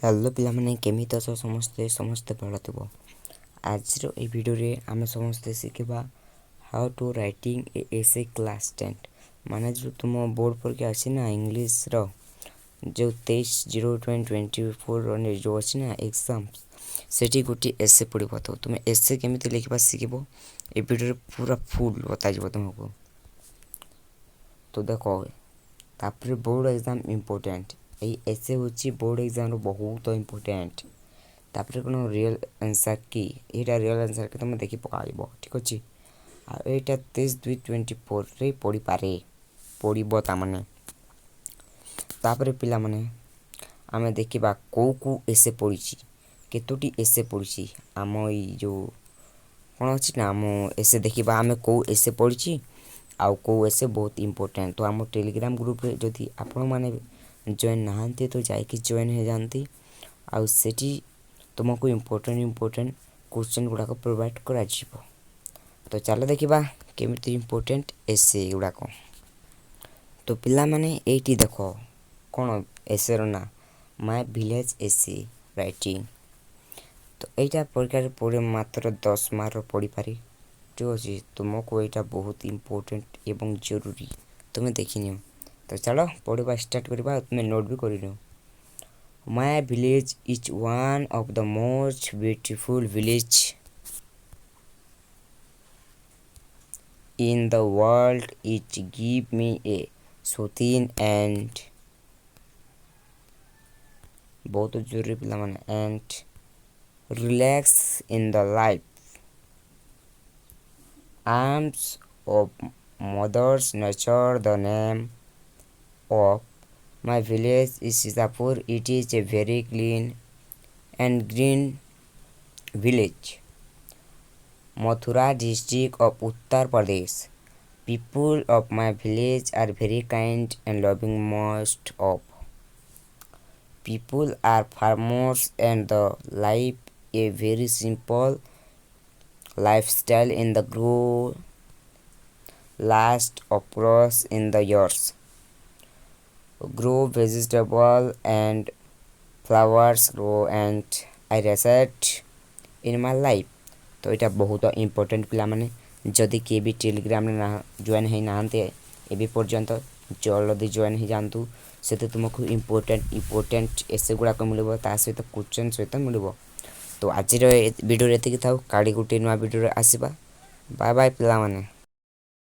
Hello पिलामाने केमिति अछ समस्ते समस्ते भल थिबो। आज रो ए वीडियो रे आमे समस्ते सिखबा how to writing a essay class 10 माने जो तुम बोर्ड पर के अछि ना इंग्लिश रो जो 23/0/2024 रो जो अछि ना एग्जाम सेठी गुटी एसे पढिबो तो तुम एसे केमिति लिखबा सिखबो ए वीडियो रे पूरा फुल बता जबो तुमको। तो देखो तापर बोर्ड एग्जाम इंपोर्टेंट ऐसे होची बोर्ड एग्जाम रो बहुत इंपोर्टेंट तापर कोनो रियल आंसर की एटा रियल आंसर के तुम देखि पकाइबो ठीक अछि आ एटा 23/2/24 रे पढि पारे पढिबो ता माने तापर पिला माने आमे देखिबा को ऐसे पढिची केतोटी ऐसे पढिची आमो ई जो कोन अछि ना आमो ऐसे देखिबा आमे को ऐसे पढिची आउ को ऐसे बहुत इंपोर्टेंट तो आमो टेलीग्राम ग्रुप रे जदी आपण माने जॉइन नहांती तो जाके जॉइन हो जानती आउ सेठी तुमको इंपोर्टेंट क्वेश्चन गुडा को प्रोवाइड करा जिवो। तो चलो देखिबा केमिति इंपोर्टेंट ऐसे गुडा को तो पिला माने एटी देखो कोन ऐसे रो ना माय विलेज ऐसे राइटिंग तो एटा प्रकार पढे मात्र 10 मार्क पढी पारी जो जी तुमको एटा बहुत इंपोर्टेंट एवं जरूरी तुमे देखिनियो। तो चलो पढ़वा स्टार्ट करबा तुमे नोट भी करिनो। My village is one of the most beautiful village in the world. It give me a soothing and बहुत जरूरी पिला माने and relax in the life arms of mother's nature. The name of my village is Sitapur. It is a very clean and green village. Mathura district of Uttar Pradesh. People of my village are very kind and loving. Most of people are farmers and the life a very simple lifestyle in the grow last across in the years. Grow vegetable and flowers grow and I reside in my life. तो इटा बहुत important पिला माने जदी के भी Telegram रे ना जॉइन है नाहंते एबी पर्यंत जल्दी जॉइन ही जानतु सेते तुमको इंपोर्टेंट ऐसे गुडा को मिलबो ता सहित क्वेश्चन सहित मिलबो। तो आज रो वीडियो रेति कि थाउ काडी गुटी नवा वीडियो रे आसीबा बाय बाय पिला माने।